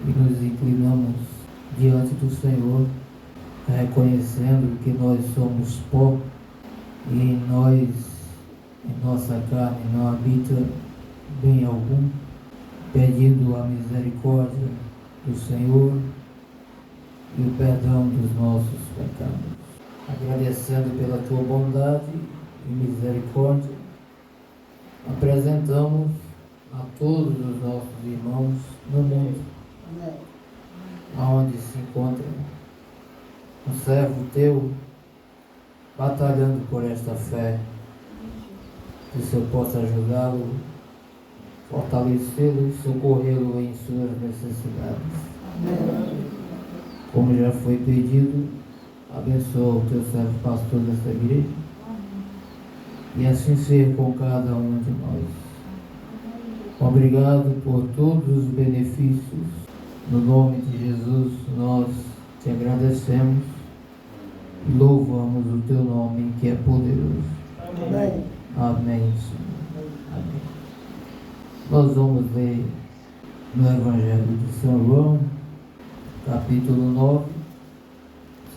e nos inclinamos diante do Senhor, reconhecendo que nós somos pó e em nossa carne não habita bem algum, pedindo a misericórdia do Senhor e o perdão dos nossos pecados. Agradecendo pela tua bondade e misericórdia, apresentamos a todos os nossos irmãos no mundo, aonde se encontra um servo teu batalhando por esta fé, que o Senhor possa ajudá-lo, fortalecê-lo e socorrê-lo em suas necessidades. Como já foi pedido, abençoa o teu servo pastor desta igreja e assim ser com cada um de nós. Obrigado por todos os benefícios. No nome de Jesus nós te agradecemos e louvamos o teu nome que é poderoso. Amém. Amém, Senhor. Amém. Nós vamos ler no Evangelho de São João, capítulo 9.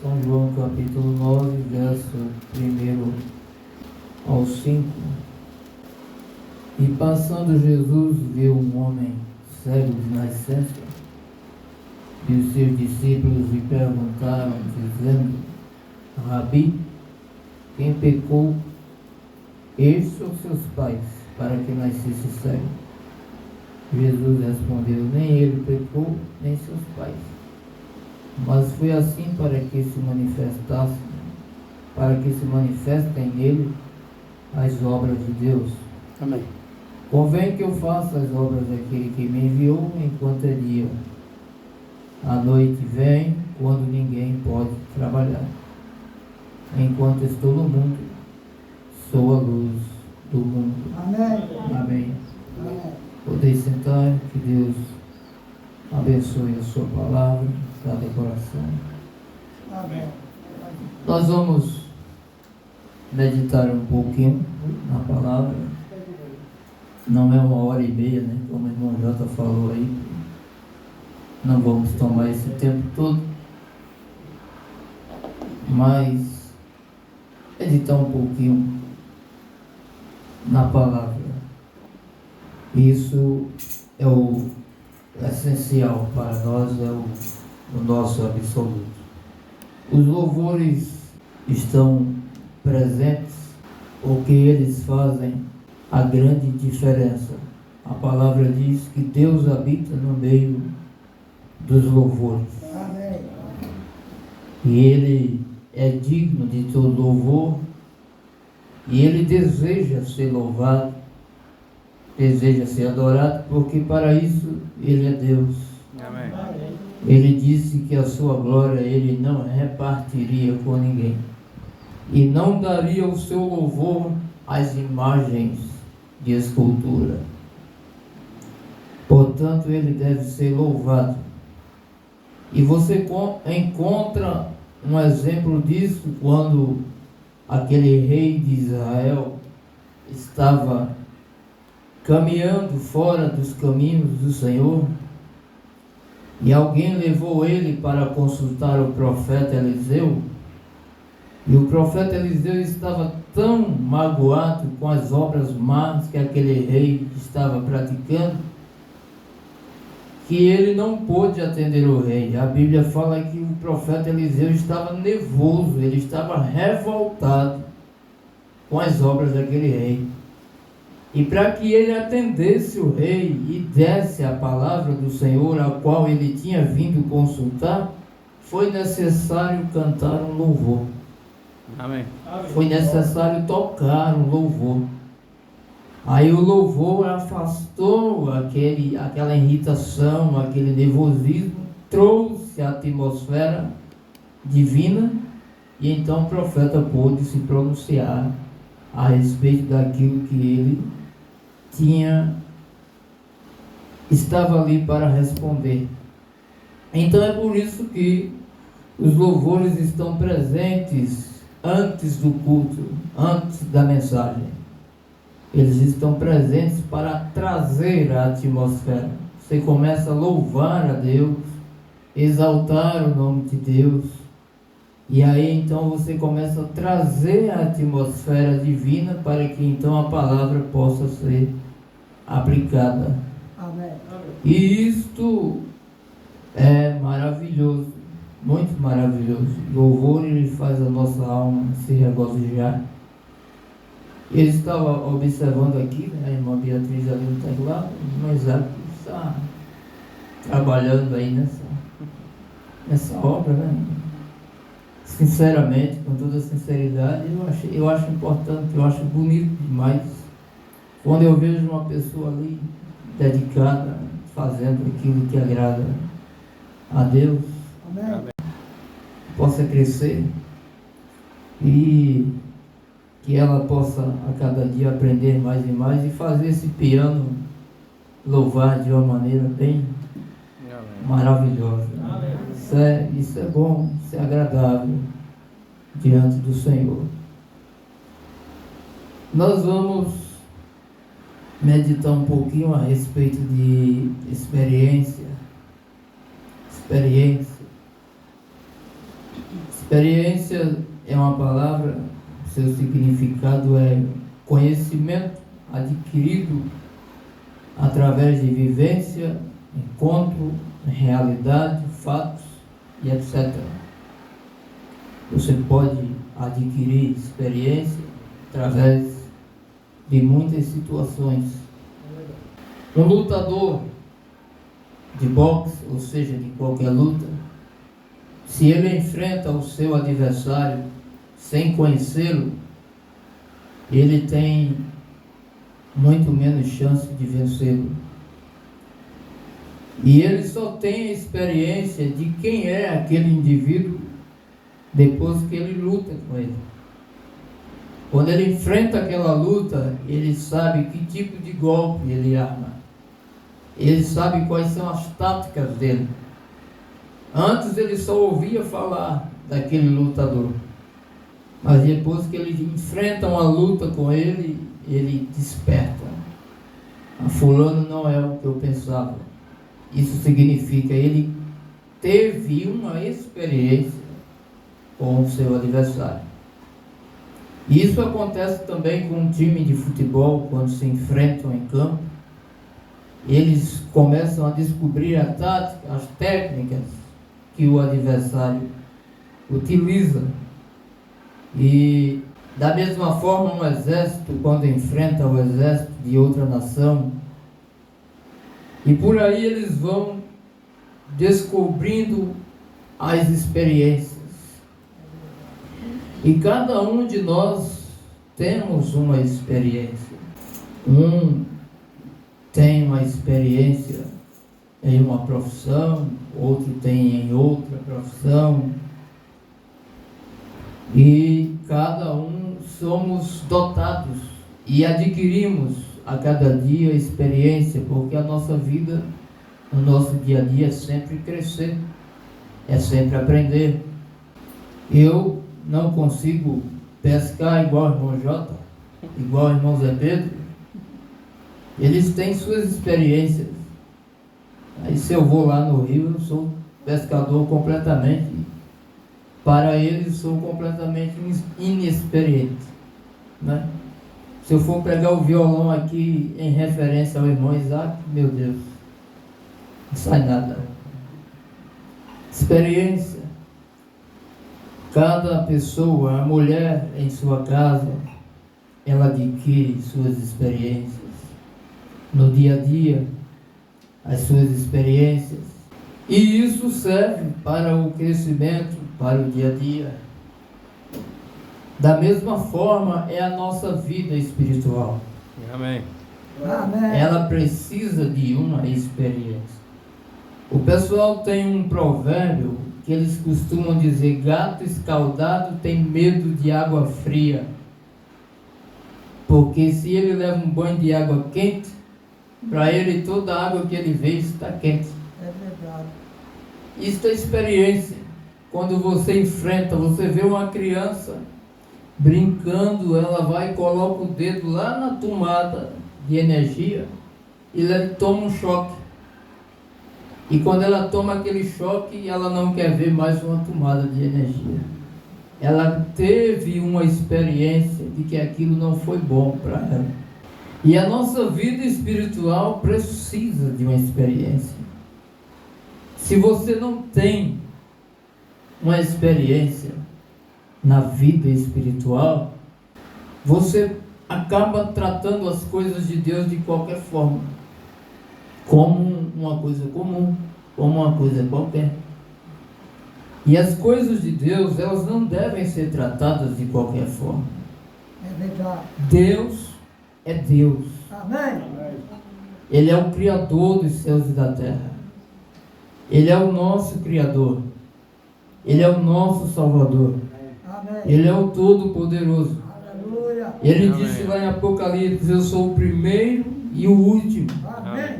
São João, capítulo 9, verso 1 ao 5. E passando Jesus viu um homem cego de nascença, e os seus discípulos lhe perguntaram, dizendo: Rabi, quem pecou, este ou seus pais, para que nascesse cego? Jesus respondeu: nem ele pecou, nem seus pais, mas foi assim para que se manifestem nele as obras de Deus. Amém. Convém que eu faça as obras daquele que me enviou enquanto é dia. A noite vem quando ninguém pode trabalhar. Enquanto estou no mundo, sou a luz do mundo. Amém. Amém. Podeis sentar, que Deus abençoe a sua palavra, cada coração. Amém. Nós vamos meditar um pouquinho na palavra. Não é 1h30, né? Como o irmão Jota falou aí. Não vamos tomar esse tempo todo, mas meditar um pouquinho na palavra. Isso é o essencial para nós, é o nosso absoluto. Os louvores estão presentes porque eles fazem a grande diferença. A palavra diz que Deus habita no meio dos louvores. Amém. E Ele é digno de todo louvor, e Ele deseja ser louvado, deseja ser adorado, porque para isso Ele é Deus. Amém. Ele disse que a sua glória Ele não repartiria com ninguém, e não daria o seu louvor às imagens de escultura. Portanto, Ele deve ser louvado. E você encontra um exemplo disso quando aquele rei de Israel estava caminhando fora dos caminhos do Senhor, e alguém levou ele para consultar o profeta Eliseu, e o profeta Eliseu estava tão magoado com as obras más que aquele rei estava praticando, que ele não pôde atender o rei. A Bíblia fala que o profeta Eliseu estava nervoso, ele estava revoltado com as obras daquele rei. E para que ele atendesse o rei e desse a palavra do Senhor, a qual ele tinha vindo consultar, foi necessário cantar um louvor. Amém. Foi necessário tocar um louvor. Aí o louvor afastou aquela irritação, aquele nervosismo, trouxe a atmosfera divina, e então o profeta pôde se pronunciar a respeito daquilo que ele estava ali para responder. Então é por isso que os louvores estão presentes antes do culto, antes da mensagem. Eles estão presentes para trazer a atmosfera. você começa a louvar a Deus, exaltar o nome de Deus, e aí então você começa a trazer a atmosfera divina para que então a palavra possa ser aplicada. Amém. E isto é maravilhoso, muito maravilhoso. O louvor, ele faz a nossa alma se regozijar. Ele estava observando aqui, né, a irmã Beatriz ali no teclado, mas ela está trabalhando aí nessa obra, né? Sinceramente, com toda sinceridade, eu acho importante, eu acho bonito demais quando eu vejo uma pessoa ali dedicada, fazendo aquilo que agrada a Deus. Amém. Possa crescer e que ela possa a cada dia aprender mais e mais e fazer esse piano louvar de uma maneira bem maravilhosa. Isso é bom, isso é agradável diante do Senhor. Nós vamos meditar um pouquinho a respeito de experiência. Experiência é uma palavra, seu significado é conhecimento adquirido através de vivência, encontro, realidade, fatos e etc. Você pode adquirir experiência através de muitas situações. Um lutador de boxe, ou seja, de qualquer luta, se ele enfrenta o seu adversário sem conhecê-lo, ele tem muito menos chance de vencê-lo. E ele só tem a experiência de quem é aquele indivíduo depois que ele luta com ele. Quando ele enfrenta aquela luta, ele sabe que tipo de golpe ele arma. Ele sabe quais são as táticas dele. Antes ele só ouvia falar daquele lutador. Mas depois que ele enfrenta uma luta com ele, ele desperta. Fulano não é o que eu pensava. Isso significa ele teve uma experiência com o seu adversário. Isso acontece também com um time de futebol, quando se enfrentam em campo. Eles começam a descobrir a tática, as técnicas que o adversário utiliza. E da mesma forma, um exército, quando enfrenta o exército de outra nação, e por aí eles vão descobrindo as experiências. E cada um de nós temos uma experiência. Um tem uma experiência em uma profissão, outro tem em outra profissão. E cada um somos dotados e adquirimos a cada dia experiência, porque a nossa vida, no nosso dia a dia, é sempre crescer, é sempre aprender. Eu não consigo pescar igual o irmão Jota, igual o irmão Zé Pedro. Eles têm suas experiências. Aí se eu vou lá no rio, eu sou pescador completamente. Para eles, sou completamente inexperiente, né? Se eu for pegar o violão aqui em referência ao irmão Isaac, meu Deus, não sai nada. Experiência. Cada pessoa, a mulher em sua casa, ela adquire suas experiências. No dia a dia, as suas experiências. E isso serve para o crescimento, para o dia a dia. Da mesma forma é a nossa vida espiritual. Amém. Amém. Ela precisa de uma experiência. O pessoal tem um provérbio que eles costumam dizer: gato escaldado tem medo de água fria. Porque se ele leva um banho de água quente, para ele toda a água que ele vê está quente. É verdade. Isso é experiência. Quando você enfrenta, você vê uma criança brincando, ela vai e coloca o dedo lá na tomada de energia e ele toma um choque. E quando ela toma aquele choque, ela não quer ver mais uma tomada de energia. Ela teve uma experiência de que aquilo não foi bom para ela. E a nossa vida espiritual precisa de uma experiência. Se você não tem uma experiência na vida espiritual, você acaba tratando as coisas de Deus de qualquer forma, como uma coisa comum, como uma coisa qualquer. E as coisas de Deus, elas não devem ser tratadas de qualquer forma. É verdade. Deus é Deus. Amém. Ele é o Criador dos céus e da terra. Ele é o nosso Criador. Ele é o nosso Salvador. Amém. Ele é o Todo-Poderoso. Aleluia. Ele Amém. disse lá em Apocalipse: eu sou o primeiro e o último. Amém.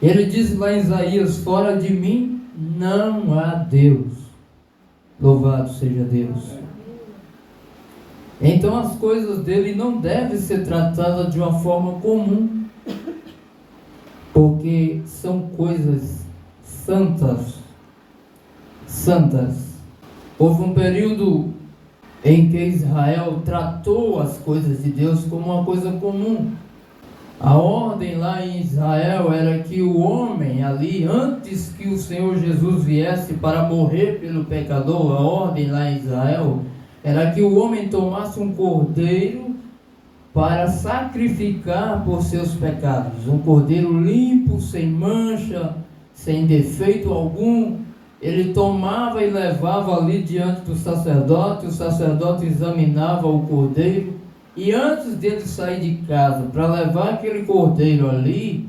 Ele disse lá em Isaías: fora de mim não há Deus. Louvado seja Deus. Então as coisas dele não devem ser tratadas de uma forma comum, porque são coisas santas. Houve um período em que Israel tratou as coisas de Deus como uma coisa comum. A ordem lá em Israel era que o homem ali, antes que o Senhor Jesus viesse para morrer pelo pecador, a ordem lá em Israel era que o homem tomasse um cordeiro para sacrificar por seus pecados. Um cordeiro limpo, sem mancha, sem defeito algum. Ele tomava e levava ali diante do sacerdote, o sacerdote examinava o cordeiro, e antes dele sair de casa para levar aquele cordeiro ali,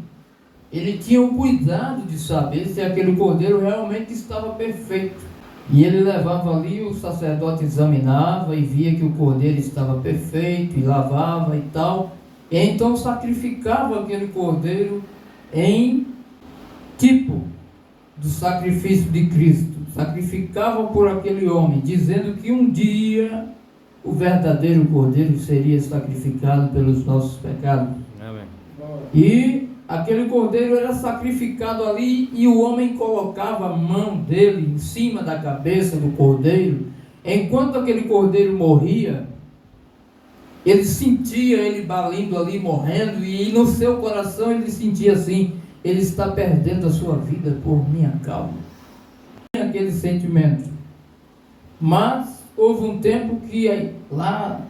ele tinha o cuidado de saber se aquele cordeiro realmente estava perfeito. E ele levava ali, o sacerdote examinava e via que o cordeiro estava perfeito, e lavava e tal, e então sacrificava aquele cordeiro em tipo do sacrifício de Cristo. Sacrificava por aquele homem, dizendo que um dia o verdadeiro cordeiro seria sacrificado pelos nossos pecados. Amém. E aquele cordeiro era sacrificado ali, e o homem colocava a mão dele em cima da cabeça do cordeiro. Enquanto aquele cordeiro morria, ele sentia ele balindo ali, morrendo, e no seu coração ele sentia assim: ele está perdendo a sua vida por minha causa. Aquele sentimento. Mas houve um tempo que lá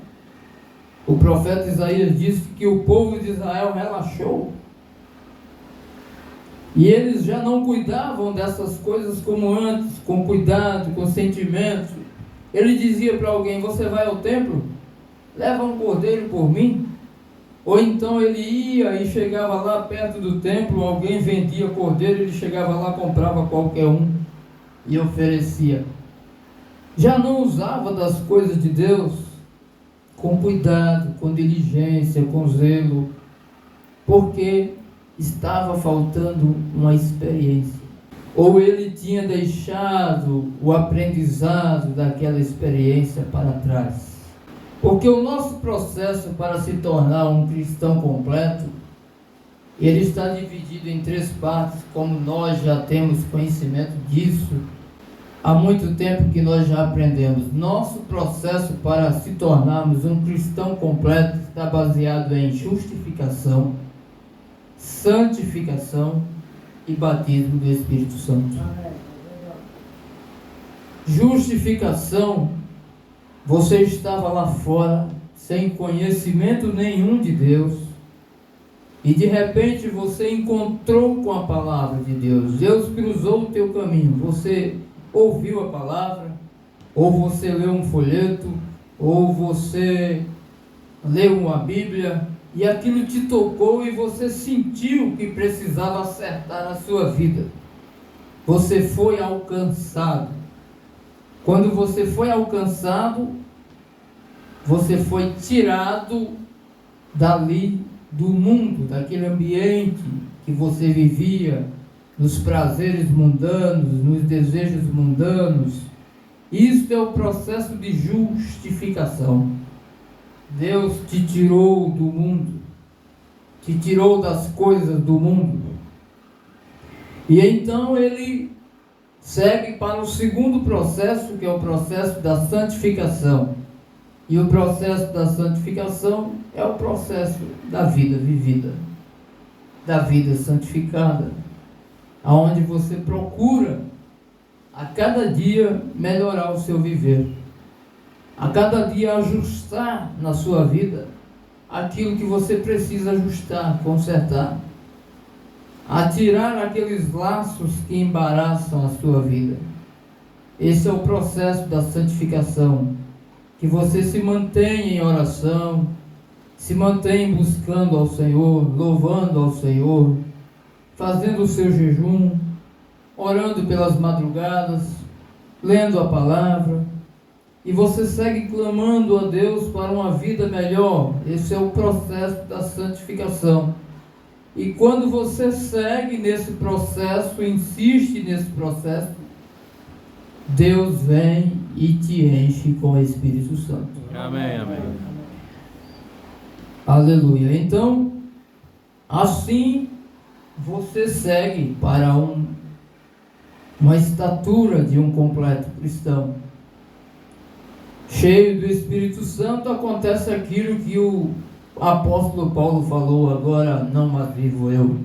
o profeta Isaías disse que o povo de Israel relaxou. E eles já não cuidavam dessas coisas como antes, com cuidado, com sentimento. Ele dizia para alguém: você vai ao templo? Leva um cordeiro por mim. Ou então ele ia e chegava lá perto do templo, alguém vendia cordeiro, ele chegava lá, comprava qualquer um e oferecia. Já não usava das coisas de Deus com cuidado, com diligência, com zelo, porque estava faltando uma experiência. Ou ele tinha deixado o aprendizado daquela experiência para trás. Porque o nosso processo para se tornar um cristão completo, ele está dividido em 3 partes, como nós já temos conhecimento disso. Há muito tempo que nós já aprendemos. Nosso processo para se tornarmos um cristão completo está baseado em justificação, santificação e batismo do Espírito Santo. Justificação: você estava lá fora, sem conhecimento nenhum de Deus, e de repente você encontrou com a palavra de Deus. Deus cruzou o teu caminho. Você ouviu a palavra, ou você leu um folheto, ou você leu uma Bíblia, e aquilo te tocou e você sentiu que precisava acertar na sua vida. Você foi alcançado. Quando você foi alcançado, você foi tirado dali do mundo, daquele ambiente que você vivia, nos prazeres mundanos, nos desejos mundanos. Isso é o processo de justificação. Deus te tirou do mundo, te tirou das coisas do mundo. E então ele segue para o segundo processo, que é o processo da santificação. E o processo da santificação é o processo da vida vivida, da vida santificada, aonde você procura a cada dia melhorar o seu viver, a cada dia ajustar na sua vida aquilo que você precisa ajustar, consertar, a tirar aqueles laços que embaraçam a sua vida. Esse é o processo da santificação, que você se mantém em oração, se mantém buscando ao Senhor, louvando ao Senhor, fazendo o seu jejum, orando pelas madrugadas, lendo a palavra, e você segue clamando a Deus para uma vida melhor. Esse é o processo da santificação. E quando você segue nesse processo, insiste nesse processo, Deus vem e te enche com o Espírito Santo. Amém, amém. Aleluia. Então, assim você segue para uma estatura de um completo cristão. Cheio do Espírito Santo, acontece aquilo que o apóstolo Paulo falou: agora não mais vivo eu,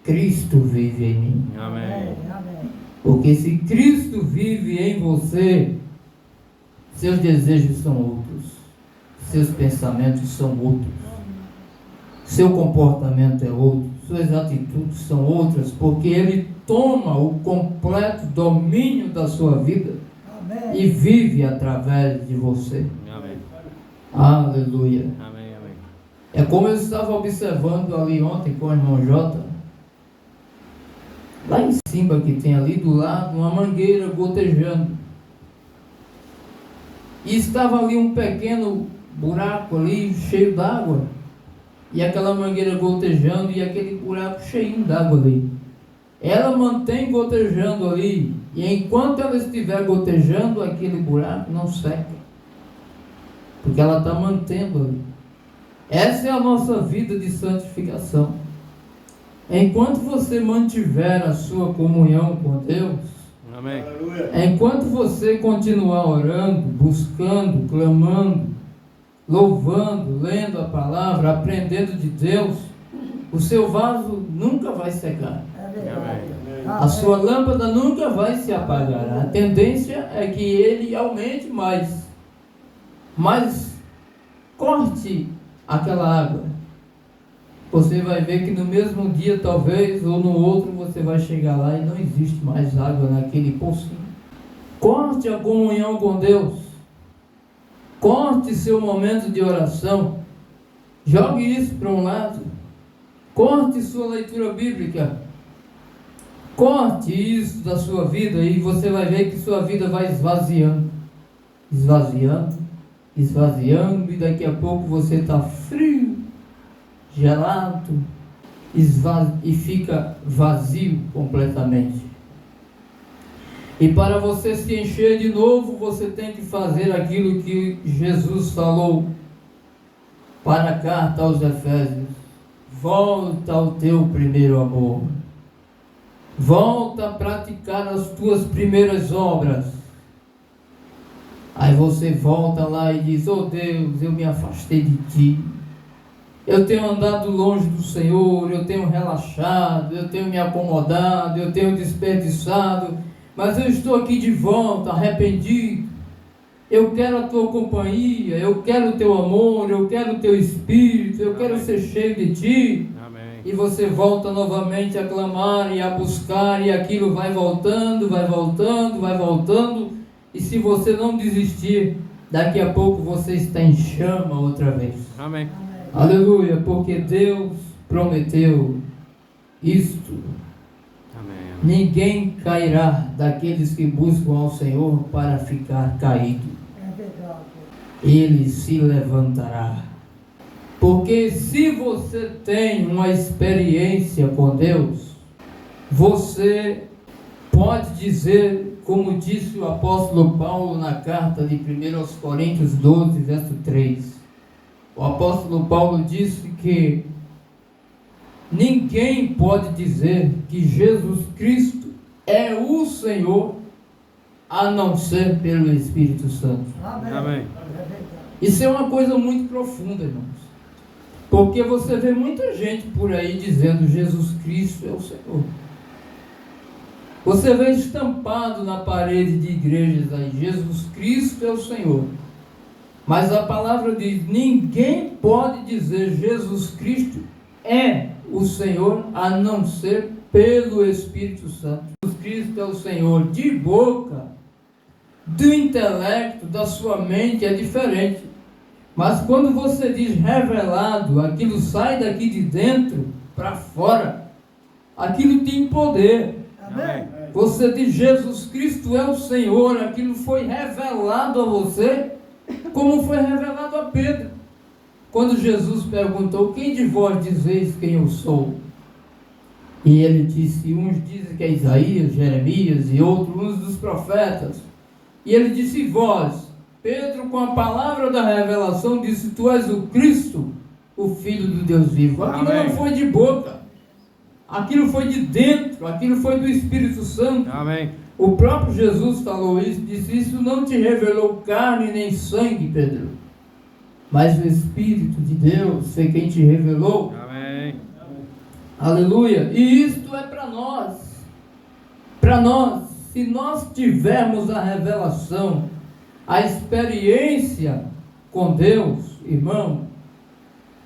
Cristo vive em mim. Amém. Porque se Cristo vive em você, seus desejos são outros, seus pensamentos são outros, seu comportamento é outro, suas atitudes são outras, porque Ele toma o completo domínio da sua vida. Amém. E vive através de você. Amém. Aleluia. Amém, amém. É como eu estava observando ali ontem com o irmão Jota, lá em cima que tem ali do lado uma mangueira gotejando, e estava ali um pequeno buraco ali cheio d'água, e aquela mangueira gotejando e aquele buraco cheio d'água ali. Ela mantém gotejando ali, e enquanto ela estiver gotejando, aquele buraco não seca, porque ela está mantendo ali. Essa é a nossa vida de santificação. Enquanto você mantiver a sua comunhão com Deus, Amém. enquanto você continuar orando, buscando, clamando, louvando, lendo a palavra, aprendendo de Deus, o seu vaso nunca vai secar. A sua lâmpada nunca vai se apagar. A tendência é que ele aumente mais. Mas corte aquela água. Você vai ver que no mesmo dia, talvez, ou no outro, você vai chegar lá e não existe mais água naquele pocinho. Corte a comunhão com Deus. Corte seu momento de oração. Jogue isso para um lado. Corte sua leitura bíblica. Corte isso da sua vida e você vai ver que sua vida vai esvaziando. Esvaziando, esvaziando, e daqui a pouco você está frio, gelado, e fica vazio completamente. E para você se encher de novo, você tem que fazer aquilo que Jesus falou para a carta aos Efésios: volta ao teu primeiro amor, volta a praticar as tuas primeiras obras. Aí você volta lá e diz: oh Deus, eu me afastei de ti, eu tenho andado longe do Senhor, eu tenho relaxado, eu tenho me acomodado, eu tenho desperdiçado, mas eu estou aqui de volta, arrependido. Eu quero a tua companhia, eu quero o teu amor, eu quero o teu espírito, eu quero ser cheio de ti. Amém. E você volta novamente a clamar e a buscar, e aquilo vai voltando, vai voltando, vai voltando. E se você não desistir, daqui a pouco você está em chama outra vez. Amém. Aleluia, porque Deus prometeu isto. Amém. Ninguém cairá daqueles que buscam ao Senhor para ficar caído. É verdade. Ele se levantará. Porque se você tem uma experiência com Deus, você pode dizer, como disse o apóstolo Paulo na carta de 1 Coríntios 12, verso 3. O apóstolo Paulo disse que ninguém pode dizer que Jesus Cristo é o Senhor, a não ser pelo Espírito Santo. Amém. Amém. É verdade. Isso é uma coisa muito profunda, irmãos. Porque você vê muita gente por aí dizendo Jesus Cristo é o Senhor. Você vê estampado na parede de igrejas aí, Jesus Cristo é o Senhor. Mas a palavra diz, ninguém pode dizer Jesus Cristo é o Senhor, a não ser pelo Espírito Santo. Jesus Cristo é o Senhor de boca, do intelecto, da sua mente é diferente. Mas quando você diz revelado, aquilo sai daqui de dentro para fora. Aquilo tem poder. Amém. Você diz Jesus Cristo é o Senhor, aquilo foi revelado a você, como foi revelado a Pedro. Quando Jesus perguntou, quem de vós dizeis quem eu sou? E ele disse, uns dizem que é Isaías, Jeremias e outros, uns dos profetas. E ele disse, vós, Pedro, com a palavra da revelação, disse, tu és o Cristo, o Filho do Deus vivo. Aquilo Amém. não foi de boca, aquilo foi de dentro, aquilo foi do Espírito Santo. Amém. O próprio Jesus falou isso, disse, isso não te revelou carne nem sangue, Pedro, mas o Espírito de Deus foi quem te revelou. Amém. Aleluia. E isto é para nós. Para nós, se nós tivermos a revelação, a experiência com Deus, irmão,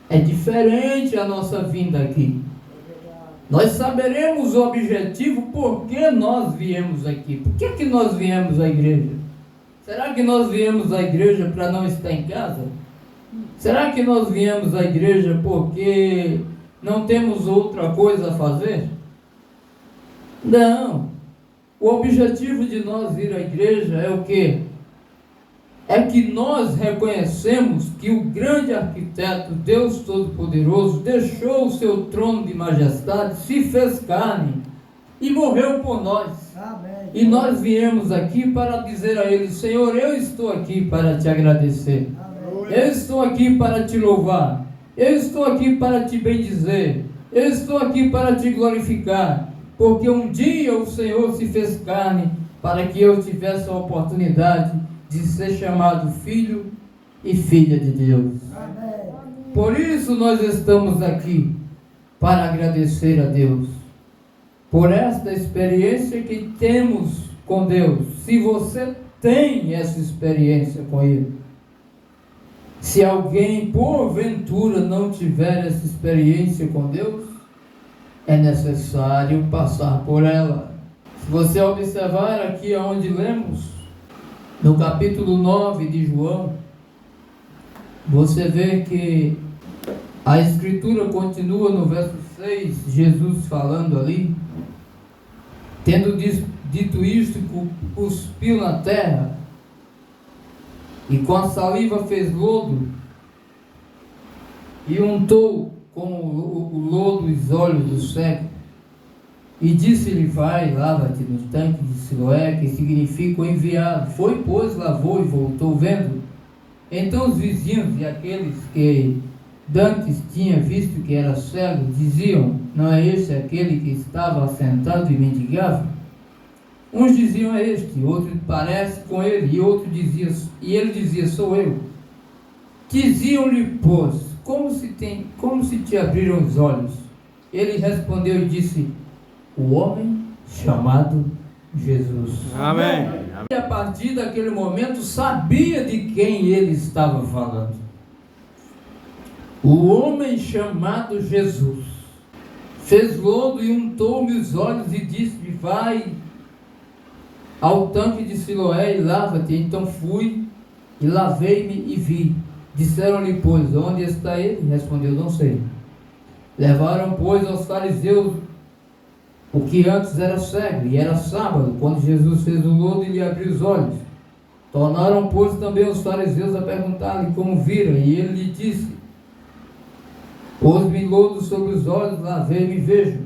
é diferente a nossa vinda aqui. Nós saberemos o objetivo, por que nós viemos aqui. Por que nós viemos à igreja? Será que nós viemos à igreja para não estar em casa? Será que nós viemos à igreja porque não temos outra coisa a fazer? Não. O objetivo de nós ir à igreja é o quê? É que nós reconhecemos que o grande arquiteto, Deus Todo-Poderoso, deixou o seu trono de majestade, se fez carne e morreu por nós. Amém. E nós viemos aqui para dizer a Ele, Senhor, eu estou aqui para te agradecer. Amém. Eu estou aqui para te louvar. Eu estou aqui para te bendizer. Eu estou aqui para te glorificar. Porque um dia o Senhor se fez carne para que eu tivesse a oportunidade de ser chamado filho e filha de Deus. Amém. Por isso nós estamos aqui, para agradecer a Deus, por esta experiência que temos com Deus. Se você tem essa experiência com Ele, se alguém porventura não tiver essa experiência com Deus, é necessário passar por ela. Se você observar aqui onde lemos, no capítulo 9 de João, você vê que a escritura continua no verso 6, Jesus falando ali, tendo dito isto, cuspiu na terra, e com a saliva fez lodo, e untou com o lodo os olhos do cego, e disse-lhe, vai, lava-te no tanque de Siloé, que significa o enviado. Foi, pois, lavou e voltou vendo. Então os vizinhos e aqueles que dantes tinha visto que era cego, diziam, não é este aquele que estava assentado e mendigava? Uns diziam, é este, outro parece com ele, e ele dizia, sou eu. Diziam-lhe, pois, como se te abriram os olhos? Ele respondeu e disse, o homem chamado Jesus. Amém. E a partir daquele momento sabia de quem ele estava falando. O homem chamado Jesus fez lodo e untou-me os olhos e disse-me, vai ao tanque de Siloé e lava-te. Então fui e lavei-me e vi. Disseram-lhe, pois, onde está ele? Respondeu, não sei. Levaram, pois, aos fariseus o que antes era cego, e era sábado, quando Jesus fez o lodo e lhe abriu os olhos. Tornaram, pois, também os fariseus a perguntar-lhe como viram, e ele lhe disse, pôs-me lodo sobre os olhos, lavei-me e vejo.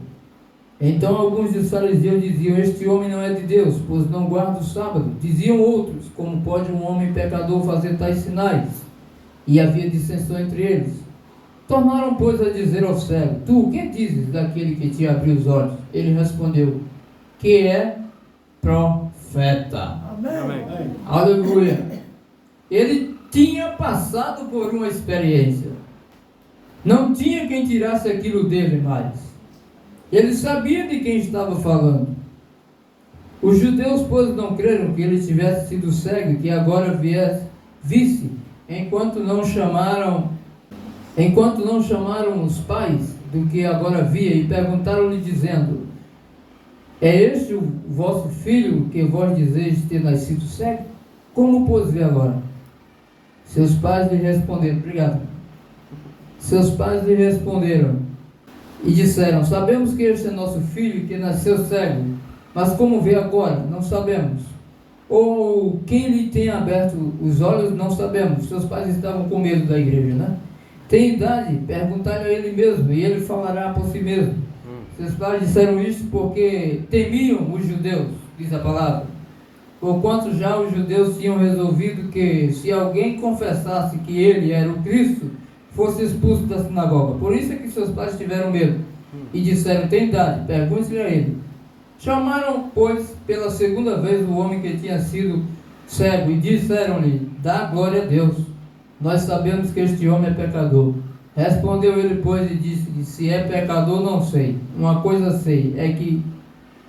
Então alguns dos fariseus diziam, este homem não é de Deus, pois não guarda o sábado. Diziam outros, como pode um homem pecador fazer tais sinais? E havia dissensão entre eles. Tornaram, pois, a dizer ao cego: Tu, o que dizes daquele que te abriu os olhos? Ele respondeu: Que é profeta. Amém. Aleluia. Ele tinha passado por uma experiência. Não tinha quem tirasse aquilo dele mais. Ele sabia de quem estava falando. Os judeus, pois, não creram que ele tivesse sido cego e que agora visse, enquanto não chamaram os pais do que agora via, e perguntaram-lhe dizendo: É este o vosso filho que vós dizeis ter nascido cego? Como pôs ver agora? Seus pais lhe responderam: Obrigado. Seus pais lhe responderam e disseram: Sabemos que este é nosso filho e que nasceu cego, mas como vê agora? Não sabemos. Ou quem lhe tem aberto os olhos? Não sabemos. Seus pais estavam com medo da igreja, né? Tem idade? Perguntaram a ele mesmo, e ele falará por si mesmo. Seus pais disseram isso porque temiam os judeus, diz a palavra. Porquanto já os judeus tinham resolvido que, se alguém confessasse que ele era o Cristo, fosse expulso da sinagoga. Por isso é que seus pais tiveram medo e disseram: Tem idade? Pergunte-lhe a ele. Chamaram, pois, pela segunda vez o homem que tinha sido cego e disseram-lhe: Dá glória a Deus. Nós sabemos que este homem é pecador. Respondeu ele, pois, e disse: Se é pecador, não sei. Uma coisa sei, é que,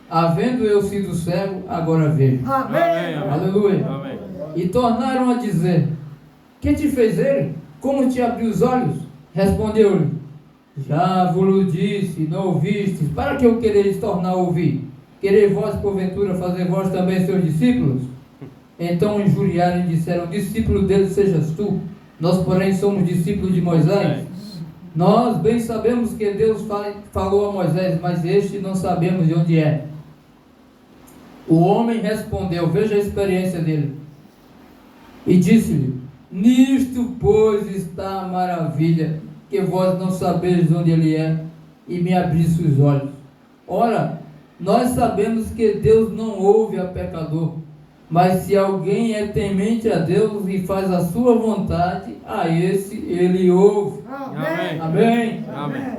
havendo eu sido cego, agora vejo. Amém. Aleluia. Amém. E tornaram a dizer: Que te fez ele? Como te abriu os olhos? Respondeu-lhe: Já vos disse, não ouvistes. Para que eu quereis tornar a ouvir? Quereis vós, porventura, fazer vós também seus discípulos? Então injuriaram e disseram: Discípulo dele sejas tu. Nós, porém, somos discípulos de Moisés. Nós bem sabemos que Deus falou a Moisés, mas este não sabemos de onde é. O homem respondeu, veja a experiência dele, e disse-lhe: Nisto, pois, está a maravilha, que vós não sabeis de onde ele é, e me abriste os olhos. Ora, nós sabemos que Deus não ouve a pecador, mas se alguém é temente a Deus e faz a sua vontade, a esse ele ouve. Amém. Amém. Amém.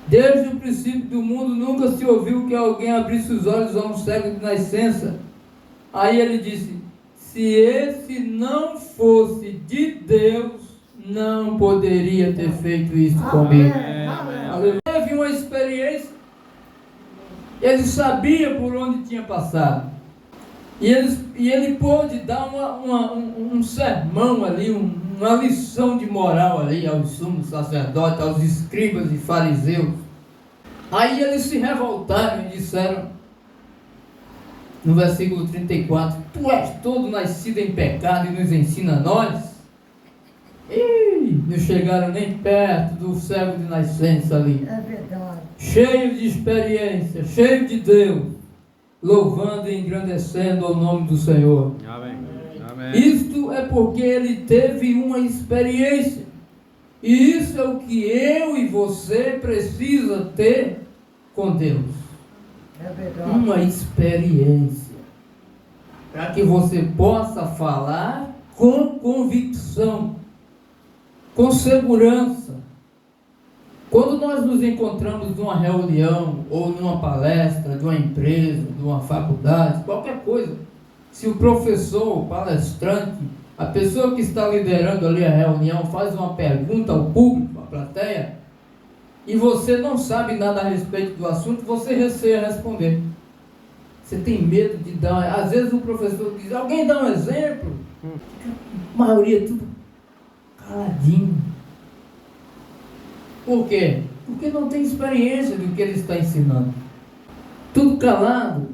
Desde o princípio do mundo nunca se ouviu que alguém abrisse os olhos a um cego de nascença. Aí ele disse: Se esse não fosse de Deus, não poderia ter feito isso comigo. Amém. Teve uma experiência, ele sabia por onde tinha passado. E ele pôde dar um sermão ali, uma lição de moral ali aos sumos sacerdotes, aos escribas e fariseus. Aí eles se revoltaram e disseram, no versículo 34, Tu és todo nascido em pecado e nos ensina a nós? E não chegaram nem perto do cego de nascença ali. É verdade. Cheio de experiência, cheio de Deus, louvando e engrandecendo o nome do Senhor. Amém. Amém. Isto é porque ele teve uma experiência. E isso é o que eu e você precisa ter com Deus. É verdade. Uma experiência. Para que você possa falar com convicção, com segurança. Quando nós nos encontramos numa reunião, ou numa palestra, de uma empresa, de uma faculdade, qualquer coisa, se o professor, o palestrante, a pessoa que está liderando ali a reunião faz uma pergunta ao público, à plateia, e você não sabe nada a respeito do assunto, você receia responder. Você tem medo de dar... Às vezes o professor diz: Alguém dá um exemplo? A maioria tudo caladinho. Por quê? Porque não tem experiência do que ele está ensinando. Tudo calado.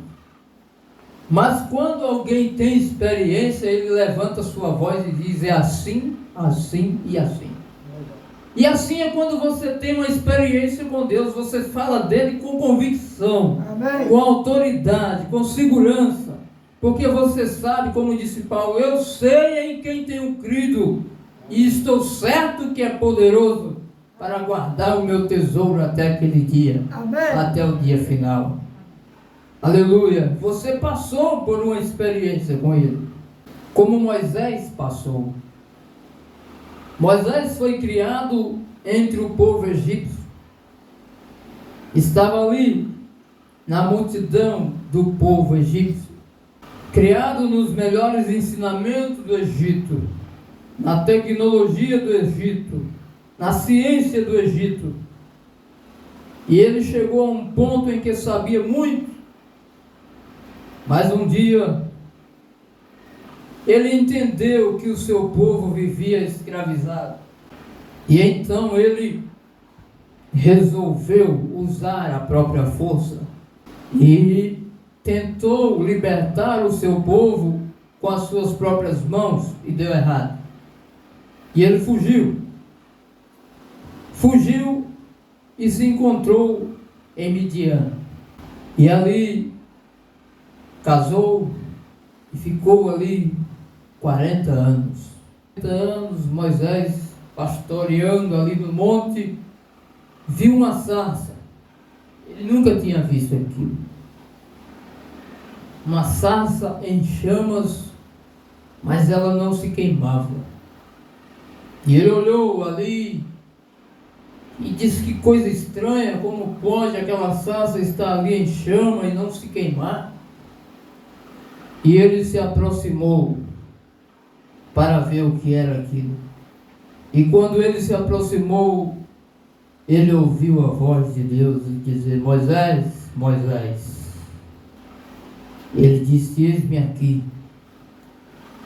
Mas quando alguém tem experiência, ele levanta sua voz e diz: É assim, assim e assim. E assim é quando você tem uma experiência com Deus, você fala dele com convicção, Amém. com autoridade, com segurança. Porque você sabe, como disse Paulo, eu sei em quem tenho crido, e estou certo que é poderoso para guardar o meu tesouro até aquele dia, Amém. até o dia final. Aleluia! Você passou por uma experiência com ele, como Moisés passou. Moisés foi criado entre o povo egípcio. Estava ali na multidão do povo egípcio, criado nos melhores ensinamentos do Egito, na tecnologia do Egito, na ciência do Egito. E ele chegou a um ponto em que sabia muito, mas um dia ele entendeu que o seu povo vivia escravizado. E então ele resolveu usar a própria força e tentou libertar o seu povo com as suas próprias mãos e deu errado. E ele fugiu. Fugiu e se encontrou em Midian. E ali casou e ficou ali 40 anos. 40 anos Moisés pastoreando ali no monte, viu uma sarça. Ele nunca tinha visto aquilo. Uma sarça em chamas, mas ela não se queimava. E ele olhou ali e disse: que coisa estranha, como pode aquela sarça estar ali em chama e não se queimar? E ele se aproximou para ver o que era aquilo. E quando ele se aproximou, ele ouviu a voz de Deus dizer: Moisés, Moisés. Ele disse: eis-me aqui.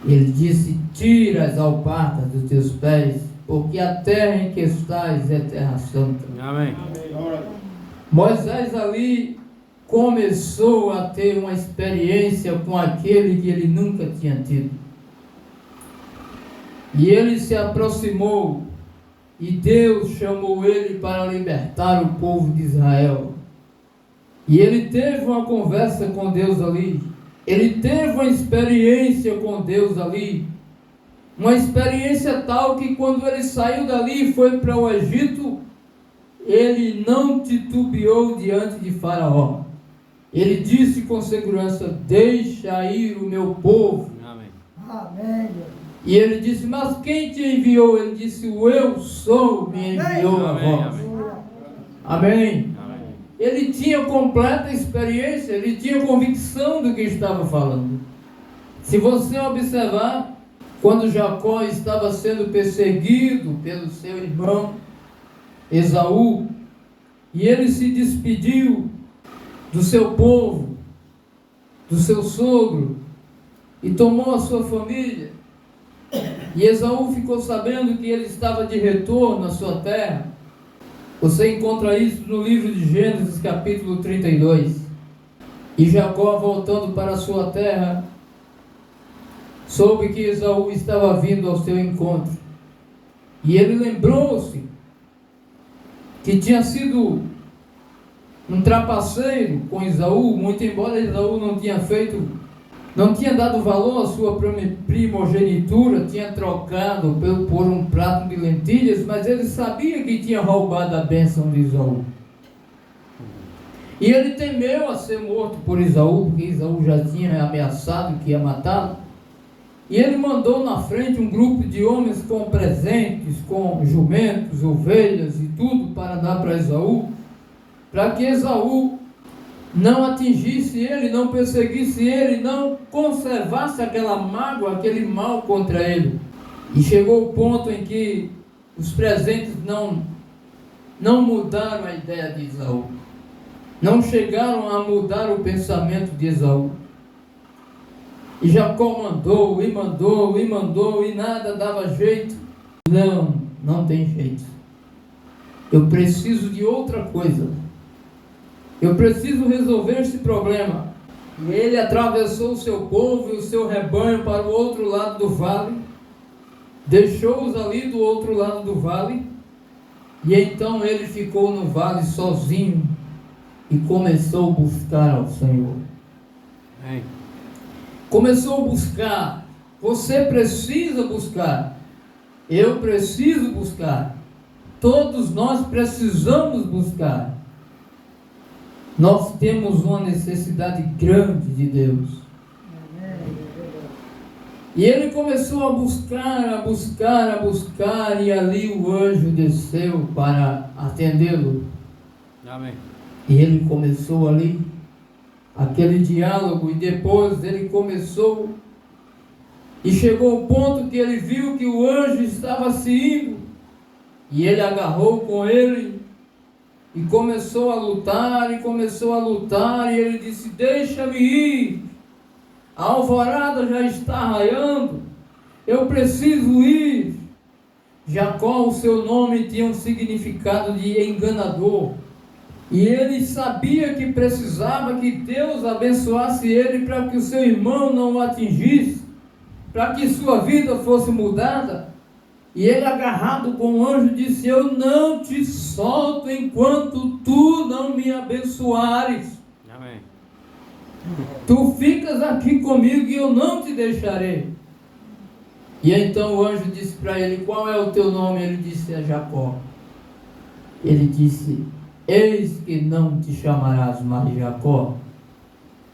Ele disse: tira as alparcas dos teus pés, porque a terra em que estás é terra santa. Amém. Moisés ali começou a ter uma experiência com aquele que ele nunca tinha tido. E ele se aproximou e Deus chamou ele para libertar o povo de Israel. E ele teve uma conversa com Deus ali. Ele teve uma experiência com Deus ali. Uma experiência tal que quando ele saiu dali e foi para o Egito, ele não titubeou diante de Faraó. Ele disse com segurança: deixa ir o meu povo. Amém. Amém. E ele disse: mas quem te enviou? Ele disse: o eu sou me enviou a Amém. vós. Amém. Amém. Ele tinha completa experiência, ele tinha convicção do que estava falando. Se você observar, quando Jacó estava sendo perseguido pelo seu irmão Esaú, e ele se despediu do seu povo, do seu sogro, e tomou a sua família, e Esaú ficou sabendo que ele estava de retorno à sua terra. Você encontra isso no livro de Gênesis, capítulo 32. E Jacó, voltando para a sua terra, soube que Esaú estava vindo ao seu encontro. E ele lembrou-se que tinha sido um trapaceiro com Esaú, muito embora Esaú não tinha dado valor à sua primogenitura, tinha trocado por um prato de lentilhas, mas ele sabia que tinha roubado a bênção de Esaú. E ele temeu a ser morto por Esaú, porque Esaú já tinha ameaçado que ia matá-lo. E ele mandou na frente um grupo de homens com presentes, com jumentos, ovelhas e tudo para dar para Esaú, para que Esaú não atingisse ele, não perseguisse ele, não conservasse aquela mágoa, aquele mal contra ele. E chegou o ponto em que os presentes não mudaram a ideia de Esaú, não chegaram a mudar o pensamento de Esaú. E Jacó mandou e nada dava jeito. Não tem jeito. Eu preciso de outra coisa. Eu preciso resolver esse problema. E ele atravessou o seu povo e o seu rebanho para o outro lado do vale, deixou-os ali do outro lado do vale, e então ele ficou no vale sozinho e começou a buscar ao Senhor. Amém. Começou a buscar. Você precisa buscar. Eu preciso buscar. Todos nós precisamos buscar. Nós temos uma necessidade grande de Deus. E ele começou a buscar, e ali o anjo desceu para atendê-lo. Amém. E ele começou ali aquele diálogo, e depois ele começou, e chegou ao ponto que ele viu que o anjo estava se indo, e ele agarrou com ele, e começou a lutar, e ele disse: deixa-me ir, a alvorada já está raiando, eu preciso ir. Jacó, o seu nome tinha um significado de enganador, e ele sabia que precisava que Deus abençoasse ele para que o seu irmão não o atingisse, para que sua vida fosse mudada. E ele, agarrado com o anjo, disse: eu não te solto enquanto tu não me abençoares. Amém. Tu ficas aqui comigo e eu não te deixarei. E então o anjo disse para ele: qual é o teu nome? Ele disse: é Jacó. Ele disse: eis que não te chamarás mais Jacó,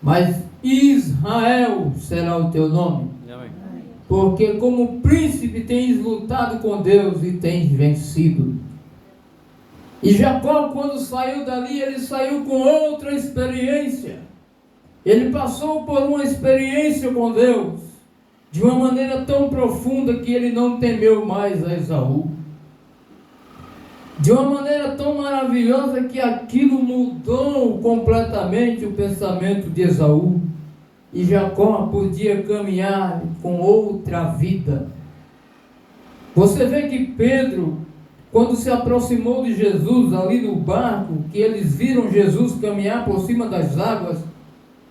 mas Israel será o teu nome. Amém. Porque como príncipe tens lutado com Deus e tens vencido. E Jacó, quando saiu dali, ele saiu com outra experiência. Ele passou por uma experiência com Deus, de uma maneira tão profunda que ele não temeu mais a Esaú. De uma maneira tão maravilhosa que aquilo mudou completamente o pensamento de Esaú. E Jacó podia caminhar com outra vida. Você vê que Pedro, quando se aproximou de Jesus ali no barco, que eles viram Jesus caminhar por cima das águas,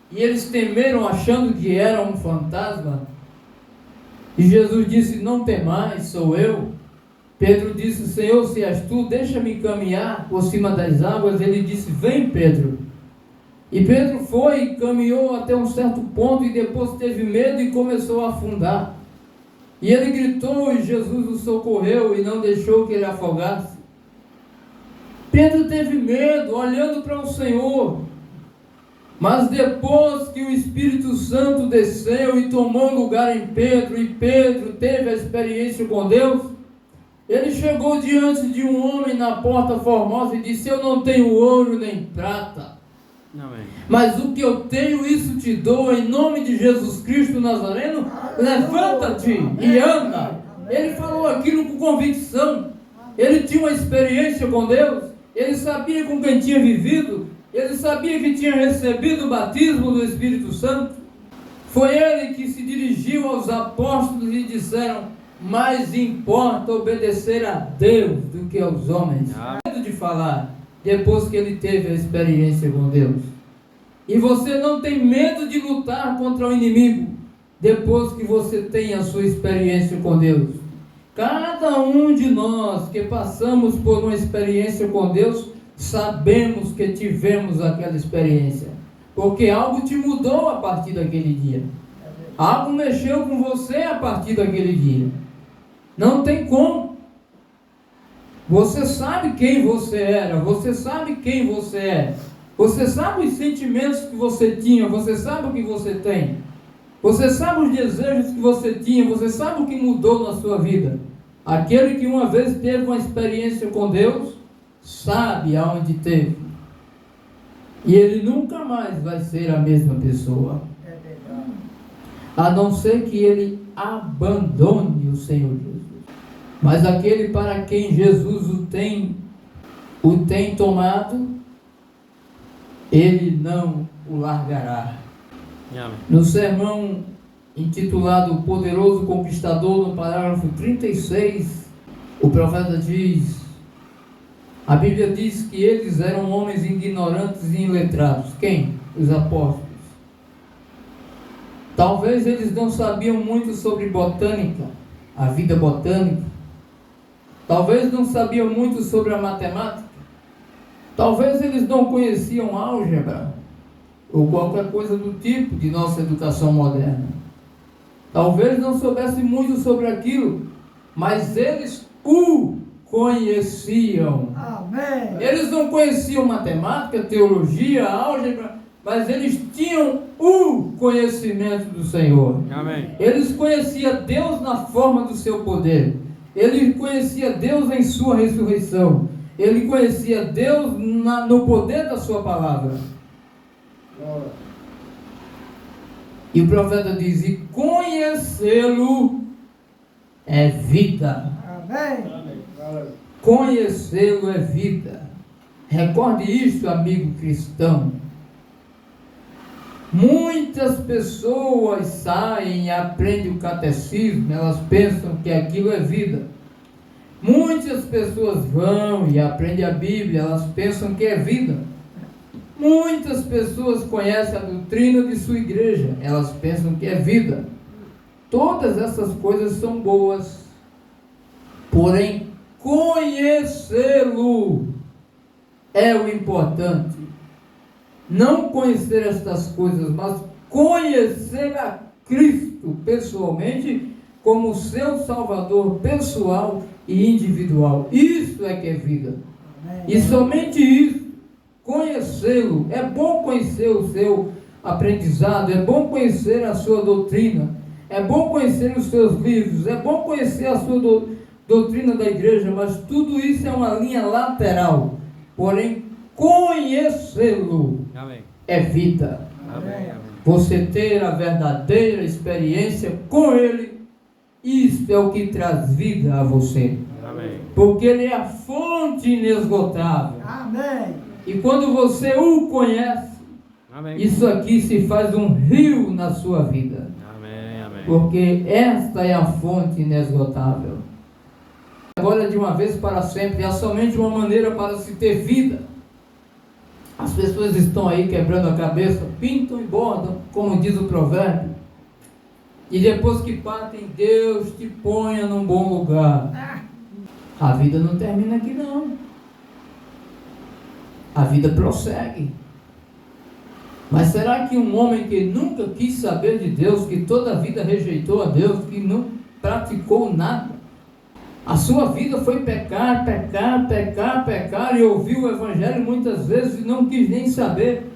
e eles temeram achando que era um fantasma. E Jesus disse: não temais, sou eu. Pedro disse: Senhor, se és tu, deixa-me caminhar por cima das águas. Ele disse: vem, Pedro. E Pedro foi e caminhou até um certo ponto, e depois teve medo e começou a afundar. E ele gritou, e Jesus o socorreu e não deixou que ele afogasse. Pedro teve medo, olhando para o Senhor. Mas depois que o Espírito Santo desceu e tomou lugar em Pedro, e Pedro teve a experiência com Deus, ele chegou diante de um homem na Porta Formosa e disse: eu não tenho ouro nem prata, Amém. mas o que eu tenho, isso te dou. Em nome de Jesus Cristo Nazareno, levanta-te e anda. Ele falou aquilo com convicção. Ele tinha uma experiência com Deus. Ele sabia com quem tinha vivido. Ele sabia que tinha recebido o batismo do Espírito Santo. Foi ele que se dirigiu aos apóstolos e disseram: mais importa obedecer a Deus do que aos homens. Medo de falar, depois que ele teve a experiência com Deus. E você não tem medo de lutar contra o inimigo, depois que você tem a sua experiência com Deus. Cada um de nós que passamos por uma experiência com Deus, sabemos que tivemos aquela experiência, porque algo te mudou a partir daquele dia. Algo mexeu com você a partir daquele dia. Não tem como. Você sabe quem você era, você sabe quem você é, você sabe os sentimentos que você tinha, você sabe o que você tem, você sabe os desejos que você tinha, você sabe o que mudou na sua vida. Aquele que uma vez teve uma experiência com Deus, sabe aonde teve, e ele nunca mais vai ser a mesma pessoa, a não ser que ele abandone o Senhor Jesus. Mas aquele para quem Jesus o tem tomado, ele não o largará. Amém. No sermão intitulado O Poderoso Conquistador, no parágrafo 36, o profeta diz: a Bíblia diz que eles eram homens ignorantes e iletrados. Quem? Os apóstolos. Talvez eles não sabiam muito sobre botânica, a vida botânica. Talvez não sabiam muito sobre a matemática. Talvez eles não conheciam álgebra ou qualquer coisa do tipo de nossa educação moderna. Talvez não soubessem muito sobre aquilo, mas eles o conheciam. Amém. Eles não conheciam matemática, teologia, álgebra, mas eles tinham o conhecimento do Senhor. Amém. Eles conheciam Deus na forma do seu poder. Ele conhecia Deus em sua ressurreição. Ele conhecia Deus no poder da sua palavra. E o profeta diz: e conhecê-lo é vida. Amém. Conhecê-lo é vida. Recorde isso, amigo cristão. Muitas pessoas saem e aprendem o catecismo, elas pensam que aquilo é vida. Muitas pessoas vão e aprendem a Bíblia, elas pensam que é vida. Muitas pessoas conhecem a doutrina de sua igreja, elas pensam que é vida. Todas essas coisas são boas, porém conhecê-lo é o importante. Não conhecer estas coisas, mas conhecer a Cristo pessoalmente como seu Salvador pessoal e individual. Isso é que é vida. E somente isso, conhecê-lo. É bom conhecer o seu aprendizado, é bom conhecer a sua doutrina, é bom conhecer os seus livros, é bom conhecer a sua doutrina da igreja, mas tudo isso é uma linha lateral. Porém, conhecê-lo é vida. Amém. Você ter a verdadeira experiência com ele, isso é o que traz vida a você. Amém. Porque ele é a fonte inesgotável. Amém. E quando você o conhece, Amém. isso aqui se faz um rio na sua vida. Amém. Amém. Porque esta é a fonte inesgotável. Agora, de uma vez para sempre, há somente uma maneira para se ter vida. As pessoas estão aí quebrando a cabeça, pintam e bordam, como diz o provérbio. E depois que partem, Deus te ponha num bom lugar. A vida não termina aqui não. A vida prossegue. Mas será que um homem que nunca quis saber de Deus, que toda a vida rejeitou a Deus, que não praticou nada, a sua vida foi pecar, pecar, pecar, pecar, e ouviu o Evangelho muitas vezes e não quis nem saber.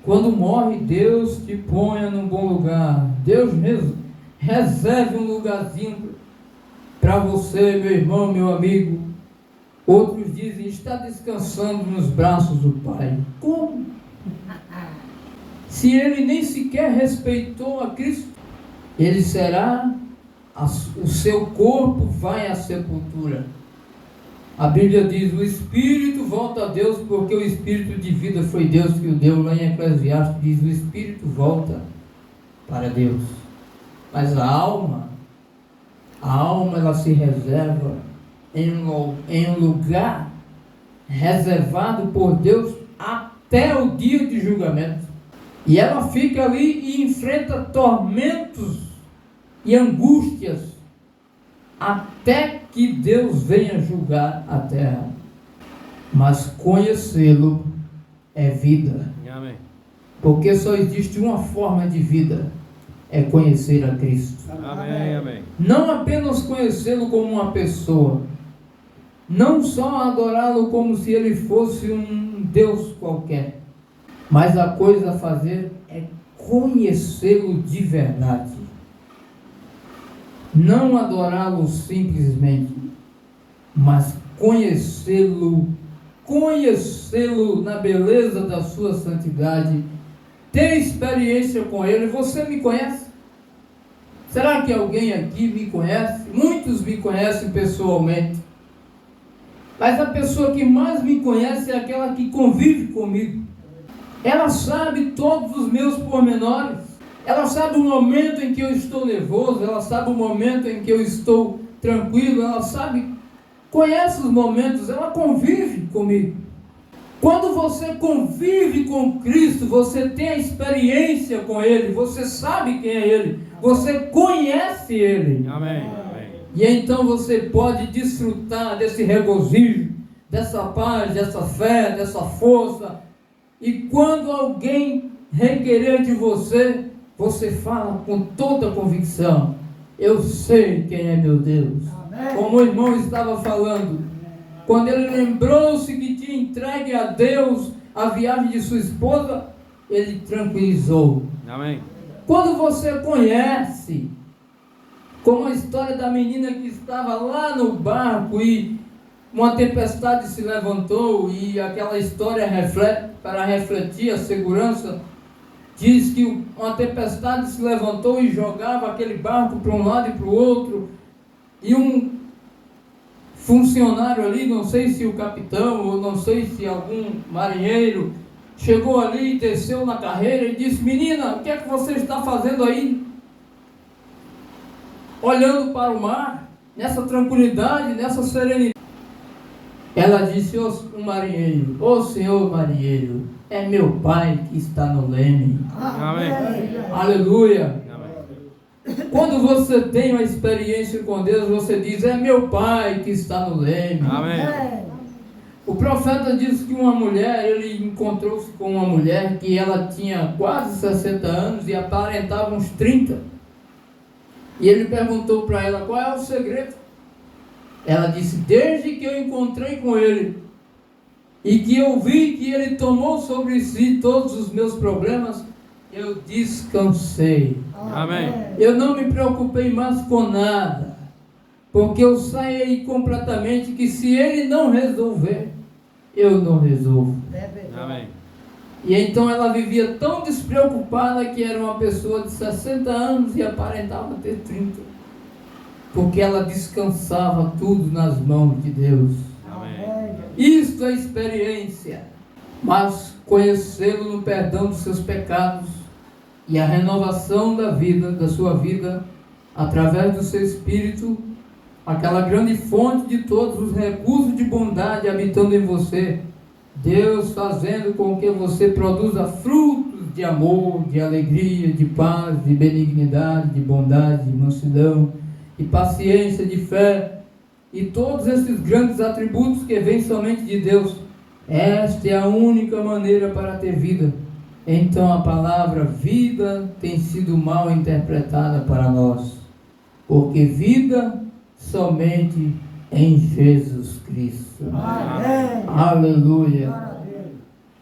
Quando morre, Deus te ponha num bom lugar. Deus reserve um lugarzinho para você, meu irmão, meu amigo. Outros dizem, está descansando nos braços do Pai. Como? Se ele nem sequer respeitou a Cristo, ele será, o seu corpo vai à sepultura. A Bíblia diz, o Espírito volta a Deus, porque o Espírito de vida foi Deus que o deu. Lá em Eclesiastes diz, o Espírito volta para Deus. Mas a alma ela se reserva em um lugar reservado por Deus até o dia de julgamento. E ela fica ali e enfrenta tormentos e angústias até que Deus venha julgar a terra. Mas conhecê-lo é vida. Amém. Porque só existe uma forma de vida, é conhecer a Cristo. Amém. Amém. Não apenas conhecê-lo como uma pessoa, não só adorá-lo como se ele fosse um Deus qualquer, mas a coisa a fazer é conhecê-lo de verdade. Não adorá-lo simplesmente, mas conhecê-lo na beleza da sua santidade, ter experiência com ele. Você me conhece? Será que alguém aqui me conhece? Muitos me conhecem pessoalmente, mas a pessoa que mais me conhece é aquela que convive comigo. Ela sabe todos os meus pormenores. Ela sabe o momento em que eu estou nervoso, ela sabe o momento em que eu estou tranquilo, ela conhece os momentos, ela convive comigo. Quando você convive com Cristo, você tem a experiência com Ele, você sabe quem é Ele, você conhece Ele. Amém. Amém. E então você pode desfrutar desse regozijo, dessa paz, dessa fé, dessa força. E quando alguém requerer de você, você fala com toda convicção, eu sei quem é meu Deus. Amém. Como o irmão estava falando, quando ele lembrou-se que tinha entregue a Deus a viagem de sua esposa, ele tranquilizou. Amém. Quando você conhece, como a história da menina que estava lá no barco e uma tempestade se levantou, e aquela história reflete, para refletir a segurança, diz que uma tempestade se levantou e jogava aquele barco para um lado e para o outro, e um funcionário ali, não sei se o capitão ou não sei se algum marinheiro, chegou ali, desceu na carreira e disse: menina, o que é que você está fazendo aí? Olhando para o mar, nessa tranquilidade, nessa serenidade. Ela disse: o marinheiro, ô senhor marinheiro, é meu pai que está no leme. Amém. Aleluia. Amém. Quando você tem uma experiência com Deus, você diz: é meu pai que está no leme. Amém. O profeta disse que uma mulher, ele encontrou-se com uma mulher que ela tinha quase 60 anos e aparentava uns 30. E ele perguntou para ela: qual é o segredo? Ela disse: desde que eu encontrei com ele e que eu vi que ele tomou sobre si todos os meus problemas, eu descansei. Amém. Eu não me preocupei mais com nada, porque eu saí completamente que se ele não resolver, eu não resolvo. Amém. E então ela vivia tão despreocupada que era uma pessoa de 60 anos e aparentava ter 30. Porque ela descansava tudo nas mãos de Deus. Amém. Isto é experiência. Mas conhecê-lo no perdão dos seus pecados e a renovação da vida, da sua vida, através do seu Espírito, aquela grande fonte de todos os recursos de bondade habitando em você, Deus fazendo com que você produza frutos de amor, de alegria, de paz, de benignidade, de bondade, de mansidão, de paciência, de fé, e todos esses grandes atributos que vêm somente de Deus. Esta é a única maneira para ter vida. Então a palavra vida tem sido mal interpretada para nós, porque vida somente em Jesus Cristo. Amém. Aleluia.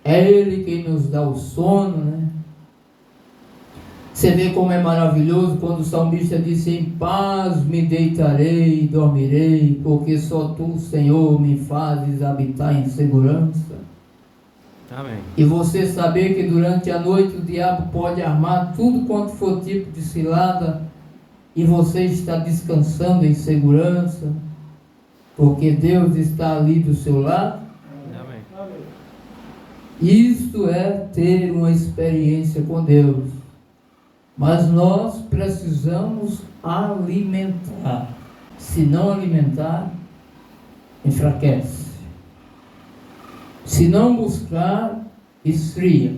É Ele quem nos dá o sono, né? Você vê como é maravilhoso quando o salmista disse: em paz me deitarei e dormirei, porque só tu, Senhor, me fazes habitar em segurança. Amém. E você saber que durante a noite o diabo pode armar tudo quanto for tipo de cilada, e você está descansando em segurança, porque Deus está ali do seu lado. Amém. Isto é ter uma experiência com Deus. Mas nós precisamos alimentar. Se não alimentar, enfraquece. Se não buscar, esfria.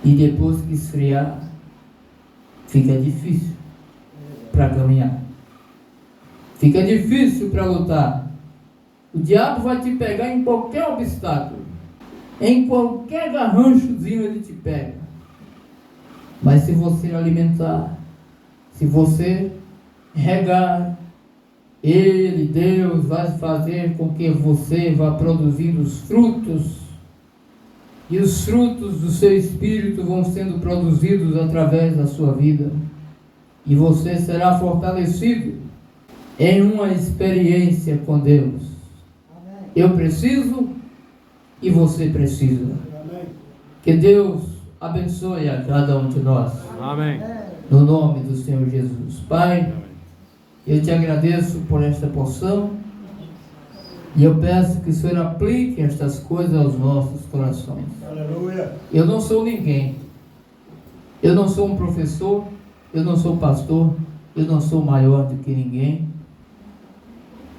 E depois que esfriar, fica difícil para caminhar. Fica difícil para lutar. O diabo vai te pegar em qualquer obstáculo. Em qualquer garranchozinho ele te pega. Mas se você alimentar, se você regar, Ele, Deus, vai fazer com que você vá produzindo os frutos. E os frutos do seu espírito vão sendo produzidos através da sua vida. E você será fortalecido em uma experiência com Deus. Eu preciso e você precisa. Que Deus abençoe a cada um de nós. Amém. No nome do Senhor Jesus. Pai, eu te agradeço por esta porção e eu peço que o Senhor aplique estas coisas aos nossos corações. Aleluia. Eu não sou ninguém. Eu não sou um professor. Eu não sou pastor. Eu não sou maior do que ninguém.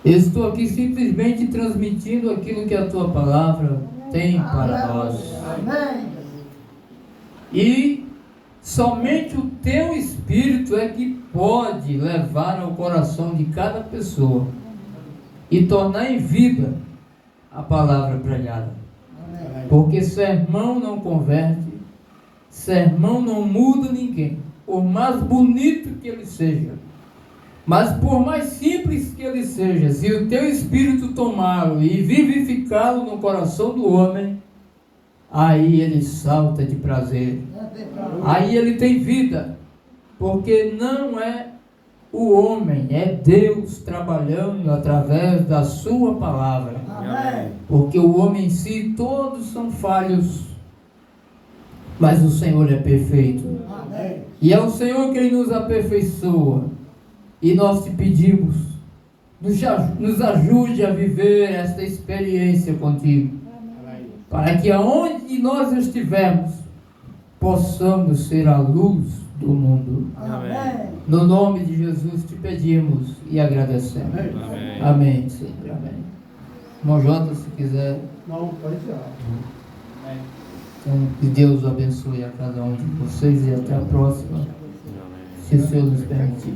Eu estou aqui simplesmente transmitindo aquilo que a tua palavra tem para nós. Amém. E somente o teu Espírito é que pode levar ao coração de cada pessoa e tornar em vida a palavra pregada. Porque sermão não converte, sermão não muda ninguém, por mais bonito que ele seja. Mas por mais simples que ele seja, se o teu Espírito tomá-lo e vivificá-lo no coração do homem, aí ele salta de prazer. aí ele tem vida, porque não é o homem, é Deus trabalhando através da sua palavra. Amém. Porque o homem em si, todos são falhos, mas o Senhor é perfeito. Amém. E é o Senhor quem nos aperfeiçoa. E nós te pedimos, nos ajude a viver esta experiência contigo, para que aonde nós estivermos, possamos ser a luz do mundo. Amém. No nome de Jesus te pedimos e agradecemos. Amém. Amém, Senhor. Amém. Irmão Jota, se quiser. Não, pode tirar. Então, que Deus abençoe a cada um de vocês e até a próxima, Amém. se o Senhor nos permitir.